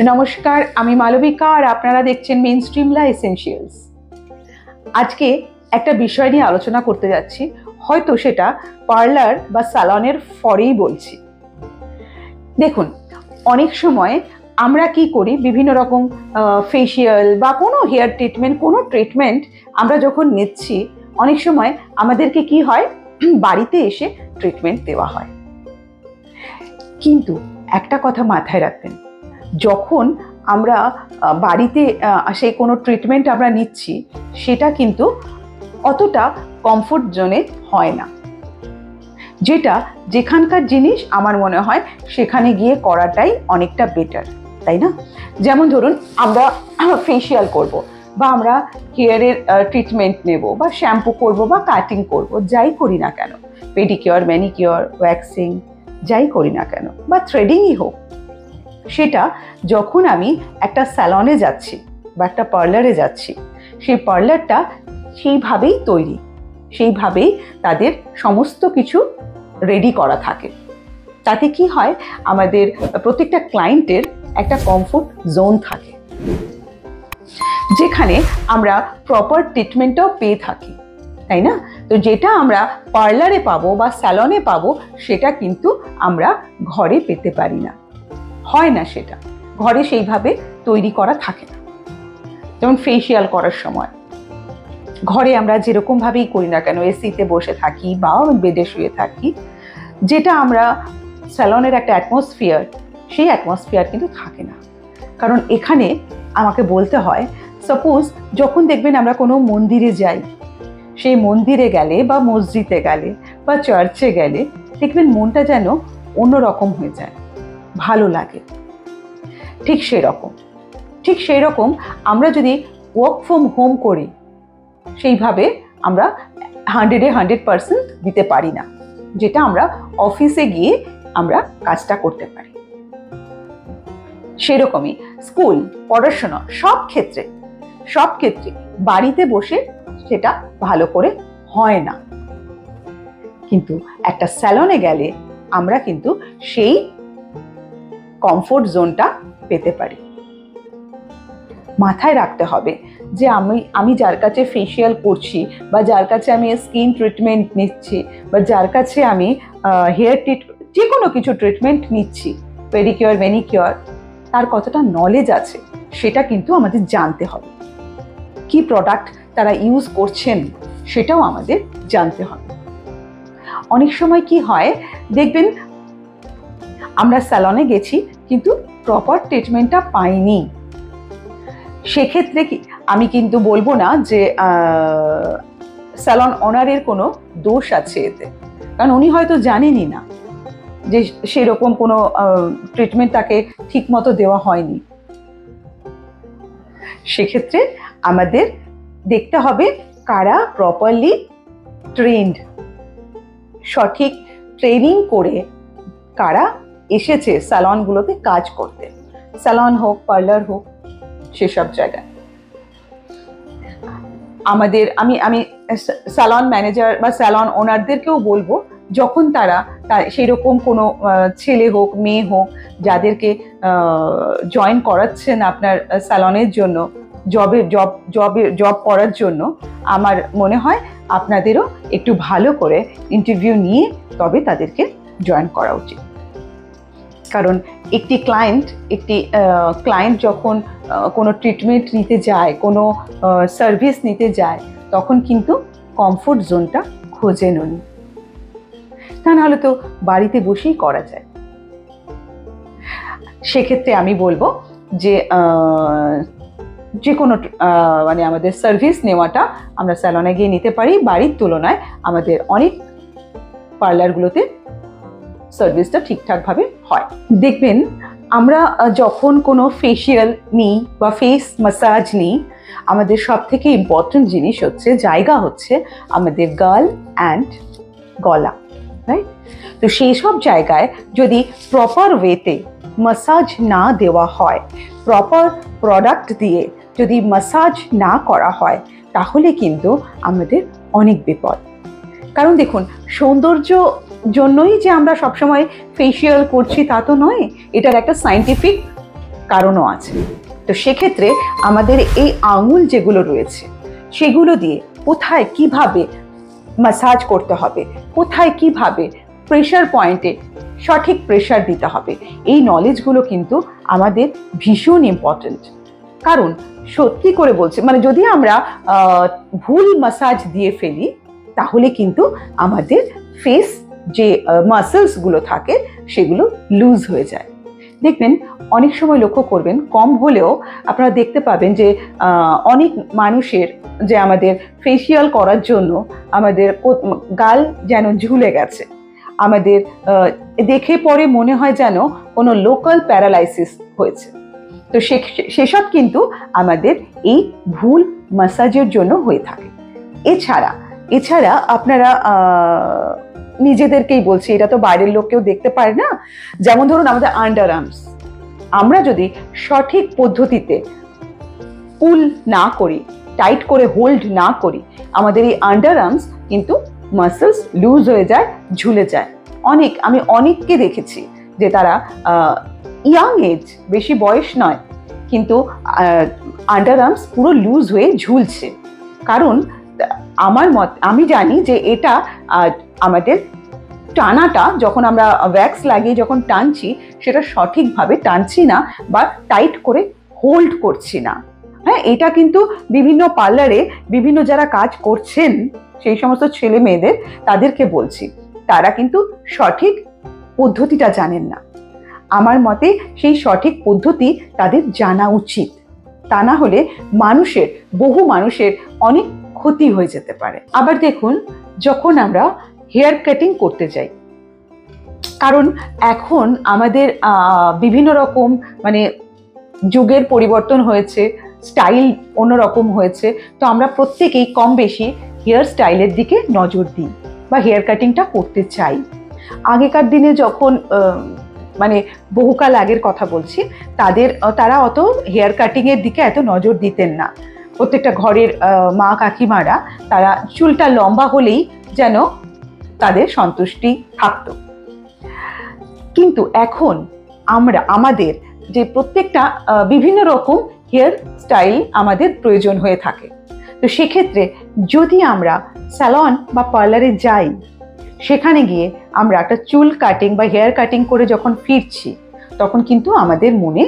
নমস্কার, আমি মালবিকা আর আপনারা দেখছেন মেইনস্ট্রিমলা এসেনশিয়ালস। আজকে একটা বিষয় নিয়ে আলোচনা করতে যাচ্ছি, হয়তো সেটা পার্লার বা স্যালনের ফরেই বলছি। দেখুন, অনেক সময় আমরা কি করি, বিভিন্ন রকম ফেসিয়াল বা কোনো হেয়ার ট্রিটমেন্ট, কোনো ট্রিটমেন্ট আমরা যখন নিচ্ছি, অনেক সময় আমাদেরকে কি হয়, বাড়িতে এসে ট্রিটমেন্ট দেওয়া হয়। কিন্তু একটা কথা মাথায় রাখবেন, যখন আমরা বাড়িতে সেই কোনো ট্রিটমেন্ট আমরা নিচ্ছি, সেটা কিন্তু অতটা কমফোর্ট জোনে হয় না। যেটা যেখানকার জিনিস আমার মনে হয় সেখানে গিয়ে করাটাই অনেকটা বেটার, তাই না? যেমন ধরুন, আমরা ফেসিয়াল করব, বা আমরা হেয়ারের ট্রিটমেন্ট নেব, বা শ্যাম্পু করব, বা কাটিং করব, যাই করি না কেন, পেডিকিওর, ম্যানিকিওর, ওয়্যাক্সিং, যাই করি না কেন, বা থ্রেডিংই হোক, সেটা যখন আমি একটা স্যালনে যাচ্ছি বা একটা পার্লারে যাচ্ছি, সেই পার্লারটা সেইভাবেই তৈরি, সেইভাবেই তাদের সমস্ত কিছু রেডি করা থাকে। তাতে কি হয়, আমাদের প্রত্যেকটা ক্লায়েন্টের একটা কমফোর্ট জোন থাকে, যেখানে আমরা প্রপার ট্রিটমেন্টটাও পেয়ে থাকি, তাই না? তো যেটা আমরা পার্লারে পাবো বা স্যালনে পাবো, সেটা কিন্তু আমরা ঘরে পেতে পারি না, হয় না, সেটা ঘরে সেইভাবে তৈরি করা থাকে না। যেমন ফেসিয়াল করার সময় ঘরে আমরা যেরকম ভাবেই করি না কেন, এসিতে বসে থাকি বা বেডে শুয়ে থাকি, যেটা আমরা স্যালনের একটা অ্যাটমসফিয়ার, সেই অ্যাটমসফিয়ার কিন্তু থাকে না। কারণ এখানে আমাকে বলতে হয়, সাপোজ যখন দেখবেন আমরা কোনো মন্দিরে যাই, সেই মন্দিরে গেলে বা মসজিদে গেলে বা চার্চে গেলে, দেখবেন মনটা যেন অন্যরকম হয়ে যায়, ভালো লাগে। ঠিক সেই রকম আমরা যদি ওয়ার্ক ফ্রম হোম করি, সেইভাবে আমরা 100% দিতে পারি না, যেটা আমরা অফিসে গিয়ে আমরা কাজটা করতে পারি। সেরকমই স্কুল, পড়াশোনা, সব ক্ষেত্রে বাড়িতে বসে সেটা ভালো করে হয় না। কিন্তু একটা স্যালনে গেলে আমরা কিন্তু সেই কমফোর্ট জোনটা পেতে পারি। মাথায় রাখতে হবে যে আমি যার কাছে ফেসিয়াল করছি, বা যার কাছে আমি স্কিন ট্রিটমেন্ট নিচ্ছি, বা যার কাছে আমি হেয়ার যে কোনো কিছু ট্রিটমেন্ট নিচ্ছি, পেডিকিওর, ম্যানিকিওর, তার কতটা নলেজ আছে সেটা কিন্তু আমাদের জানতে হবে। কি প্রোডাক্ট তারা ইউজ করছেন সেটাও আমাদের জানতে হবে। অনেক সময় কি হয়, দেখবেন আমরা স্যালনে গেছি কিন্তু প্রপার ট্রিটমেন্টটা পাইনি। সেক্ষেত্রে কি আমি কিন্তু বলবো না যে স্যালন ওনারের কোনো দোষ আছে এতে, কারণ উনি হয়তো জানেনই না যে সেরকম কোনো ট্রিটমেন্ট তাকে ঠিক মতো দেওয়া হয়নি। সেক্ষেত্রে আমাদের দেখতে হবে কারা প্রপারলি ট্রেন্ড, সঠিক ট্রেনিং করে কারা এসেছে স্যালনগুলোতে কাজ করতে, স্যালন হোক, পার্লার হোক, সেসব জায়গায় আমাদের আমি স্যালন ম্যানেজার বা স্যালন ওনারদেরকেও বলবো, যখন তারা সেই রকম কোনো ছেলে হোক, মেয়ে হোক, যাদেরকে জয়েন করাচ্ছেন আপনার স্যালনের জন্য, জব করার জন্য, আমার মনে হয় আপনাদেরও একটু ভালো করে ইন্টারভিউ নিয়ে তবে তাদেরকে জয়েন করা উচিত। কারণ একটি ক্লায়েন্ট যখন কোনো ট্রিটমেন্ট নিতে যায়, কোনো সার্ভিস নিতে যায়, তখন কিন্তু কমফোর্ট জোনটা খোঁজেন উনি, তা নাহলে তো বাড়িতে বসেই করা যায়। সেক্ষেত্রে আমি বলবো যে কোনো মানে আমাদের সার্ভিস নেওয়াটা আমরা স্যালনে গিয়ে নিতে পারি। বাড়ির তুলনায় আমাদের অনেক পার্লারগুলোতে সার্ভিসটা ঠিকঠাকভাবে হয়। দেখবেন আমরা যখন কোনো ফেসিয়াল নিই বা ফেস ম্যাসাজ নিই, আমাদের সব থেকে ইম্পর্টেন্ট জিনিস জায়গা হচ্ছে আমাদের গাল অ্যান্ড গলা, রাইট? তো সেই সব জায়গায় যদি প্রপার ওয়েতে ম্যাসাজ না দেওয়া হয়, প্রপার প্রোডাক্ট দিয়ে যদি ম্যাসাজ না করা হয়, তাহলে কিন্তু আমাদের অনেক বিপদ। কারণ দেখুন, সৌন্দর্য জন্যই যে আমরা সবসময় ফেসিয়াল করছি তা তো নয়, এটার একটা সায়েন্টিফিক কারণও আছে। তো সেক্ষেত্রে আমাদের এই আঙুল যেগুলো রয়েছে সেগুলো দিয়ে কোথায় কিভাবে ম্যাসাজ করতে হবে, কোথায় কিভাবে প্রেশার পয়েন্টে সঠিক প্রেশার দিতে হবে, এই নলেজগুলো কিন্তু আমাদের ভীষণ ইম্পর্টেন্ট। কারণ সত্যি করে বলছি, মানে যদি আমরা ভুল ম্যাসাজ দিয়ে ফেলি তাহলে কিন্তু আমাদের ফেস যে মাসেলসগুলো থাকে সেগুলো লুজ হয়ে যায়। দেখবেন অনেক সময় লক্ষ্য করবেন, কম হলেও আপনারা দেখতে পাবেন যে অনেক মানুষের যে আমাদের ফেসিয়াল করার জন্য আমাদের গাল যেন ঝুলে গেছে, আমাদের দেখে পরে মনে হয় যেন কোনো লোকাল প্যারালাইসিস হয়েছে। তো সেসব কিন্তু আমাদের এই ভুল ম্যাসাজের জন্য হয়ে থাকে। এছাড়া আপনারা নিজেদেরকেই বলছি, এটা তো বাইরের লোক কেউ দেখতে পারে না। যেমন ধরুন আমাদের আন্ডার আর্মস, আমরা যদি সঠিক পদ্ধতিতে পুল না করি, টাইট করে হোল্ড না করি, আমাদের এই আন্ডার আর্মস কিন্তু মাসেলস লুজ হয়ে যায়, ঝুলে যায়। আমি অনেককে দেখেছি যে তারা ইয়াং এজ, বেশি বয়স নয়, কিন্তু আন্ডার আর্মস পুরো লুজ হয়ে ঝুলছে। কারণ আমি জানি যে এটা আমাদের টানাটা, যখন আমরা ওয়্যাক্স লাগিয়ে যখন টানছি সেটা সঠিকভাবে টানছি না বা টাইট করে হোল্ড করছি না। হ্যাঁ, এটা কিন্তু বিভিন্ন পার্লারে বিভিন্ন যারা কাজ করছেন সেই সমস্ত ছেলে মেয়েদের তাদেরকে বলছি, তারা কিন্তু সঠিক পদ্ধতিটা জানেন না। আমার মতে সেই সঠিক পদ্ধতি তাদের জানা উচিত, তা না হলে বহু মানুষের অনেক ক্ষতি হয়ে যেতে পারে। আবার দেখুন, যখন আমরা হেয়ার কাটিং করতে যাই, কারণ এখন আমাদের বিভিন্ন রকম মানে যুগের পরিবর্তন হয়েছে, স্টাইল অন্যরকম হয়েছে, তো আমরা প্রত্যেকেই কম বেশি হেয়ার স্টাইলের দিকে নজর দিই বা হেয়ার কাটিংটা করতে চাই। আগেকার দিনে যখন মানে বহুকাল আগের কথা বলছি, তারা অত হেয়ার কাটিংয়ের দিকে এত নজর দিতেন না। প্রত্যেকটা ঘরের মা কাকিমারা তারা চুলটা লম্বা হলেই যেন তাদের সন্তুষ্টি থাকতো। কিন্তু এখন আমাদের যে প্রত্যেকটা বিভিন্ন রকম হেয়ার স্টাইল আমাদের প্রয়োজন হয়ে থাকে। তো সেক্ষেত্রে যদি আমরা স্যালন বা পার্লারে যাই, সেখানে গিয়ে আমরা একটা চুল কাটিং বা হেয়ার কাটিং করে যখন ফিরছি, তখন কিন্তু আমাদের মনে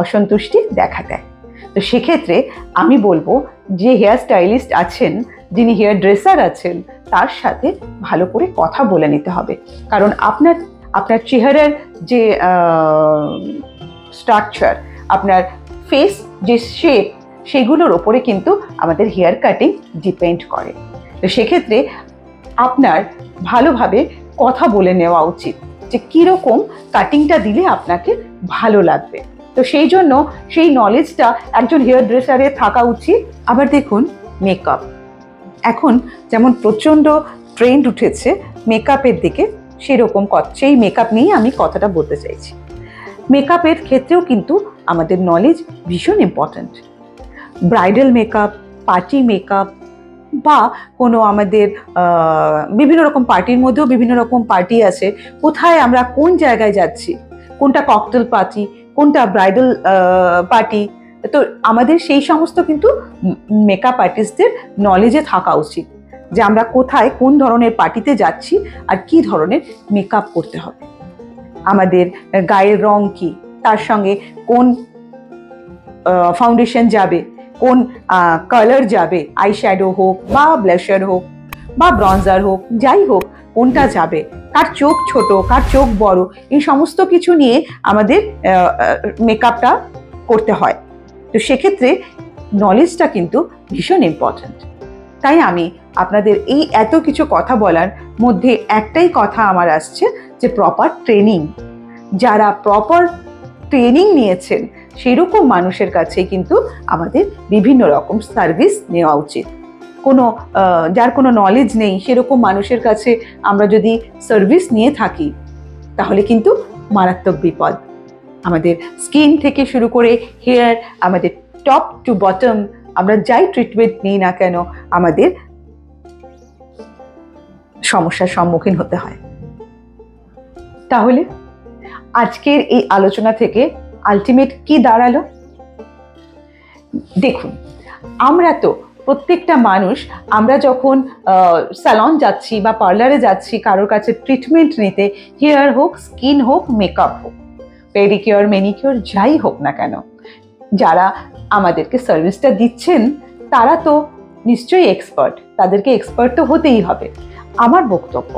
অসন্তুষ্টি দেখা দেয়। তো সেক্ষেত্রে আমি বলবো যে হেয়ার স্টাইলিস্ট আছেন, যিনি হেয়ার ড্রেসার আছেন, তার সাথে ভালো করে কথা বলে নিতে হবে। কারণ আপনার চেহারার যে স্ট্রাকচার, আপনার ফেস যে শেপ, সেগুলোর ওপরে কিন্তু আমাদের হেয়ার কাটিং ডিপেন্ড করে। তো সেক্ষেত্রে আপনার ভালোভাবে কথা বলে নেওয়া উচিত যে কীরকম কাটিংটা দিলে আপনাকে ভালো লাগবে। তো সেই জন্য সেই নলেজটা একজন হেয়ার ড্রেসারের থাকা উচিত। আবার দেখুন, মেকআপ এখন যেমন প্রচণ্ড ট্রেন্ড উঠেছে মেকআপের দিকে, সেই মেকআপ নিয়ে আমি কথাটা বলতে চাইছি। মেকআপের ক্ষেত্রেও কিন্তু আমাদের নলেজ ভীষণ important. Bridal makeup, party makeup বা কোনো আমাদের বিভিন্ন রকম পার্টির মধ্যেও বিভিন্ন রকম পার্টি আছে, কোথায় আমরা কোন জায়গায় যাচ্ছি, কোনটা ককটেল পার্টি, কোনটা ব্রাইডাল পার্টি, তো আমাদের সেই সমস্ত কিন্তু মেকআপ আর্টিস্টদের নলেজে থাকা উচিত যে আমরা কোথায় কোন ধরনের পার্টিতে যাচ্ছি আর কি ধরনের মেকআপ করতে হবে, আমাদের গায়ের রং কি, তার সঙ্গে কোন ফাউন্ডেশন যাবে, কোন কালার যাবে, আইশ্যাডো হোক বা ব্লাশার হোক বা ব্রঞ্জার হোক, যাই হোক কোনটা যাবে, কার চোখ ছোট কার চোখ বড়, এই সমস্ত কিছু নিয়ে আমাদের মেকআপটা করতে হয়। তো সেক্ষেত্রে নলেজটা কিন্তু ভীষণ ইম্পর্ট্যান্ট। তাই আমি আপনাদের এই এত কিছু কথা বলার মধ্যে একটাই কথা আমার আসছে যে প্রপার ট্রেনিং, যারা প্রপার ট্রেনিং নিয়েছেন সেরকম মানুষের কাছে কিন্তু আমাদের বিভিন্ন রকম সার্ভিস নেওয়া উচিত। যার কোনো নলেজ নেই সেরকম মানুষের কাছে আমরা যদি সার্ভিস নিয়ে থাকি তাহলে কিন্তু মারাত্মক বিপদ। আমাদের স্কিন থেকে শুরু করে হেয়ার, আমাদের টপ টু বটম, আমরা যাই ট্রিটমেন্ট নিই না কেন আমাদের সমস্যার সম্মুখীন হতে হয়। তাহলে আজকের এই আলোচনা থেকে আলটিমেট কি দাঁড়ালো? দেখুন, আমরা তো প্রত্যেকটা মানুষ, আমরা যখন স্যালন যাচ্ছি বা পার্লারে যাচ্ছি কারোর কাছে ট্রিটমেন্ট নিতে, হেয়ার হোক, স্কিন হোক, মেকআপ হোক, পেডিকিওর, ম্যানিকিওর, যাই হোক না কেন, যারা আমাদেরকে সার্ভিসটা দিচ্ছেন তারা তো নিশ্চয়ই এক্সপার্ট, তাদেরকে এক্সপার্ট তো হতেই হবে। আমার বক্তব্য,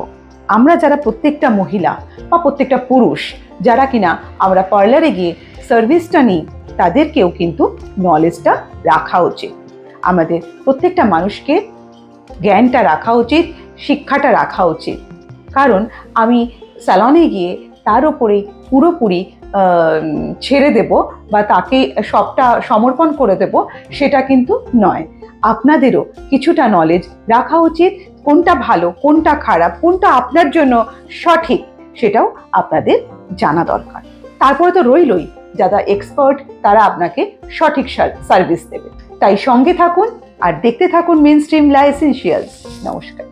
আমরা যারা প্রত্যেকটা মহিলা বা প্রত্যেকটা পুরুষ যারা কিনা আমরা পার্লারে গিয়ে সার্ভিসটা নিই, তাদেরকেও কিন্তু নলেজটা রাখা উচিত। আমাদের প্রত্যেকটা মানুষকে জ্ঞানটা রাখা উচিত, শিক্ষাটা রাখা উচিত। কারণ আমি স্যালনে গিয়ে তার ওপরে পুরোপুরি ছেড়ে দেব বা তাকে সবটা সমর্পণ করে দেব, সেটা কিন্তু নয়। আপনাদেরও কিছুটা নলেজ রাখা উচিত, কোনটা ভালো, কোনটা খারাপ, কোনটা আপনার জন্য সঠিক, সেটাও আপনাদের জানা দরকার। তারপরে তো রইলই, যারা এক্সপার্ট তারা আপনাকে সঠিক সার্ভিস দেবে। তাই সঙ্গে থাকুন আর দেখতে থাকুন মেইনস্ট্রিম লা এসেনশিয়ালস। নমস্কার।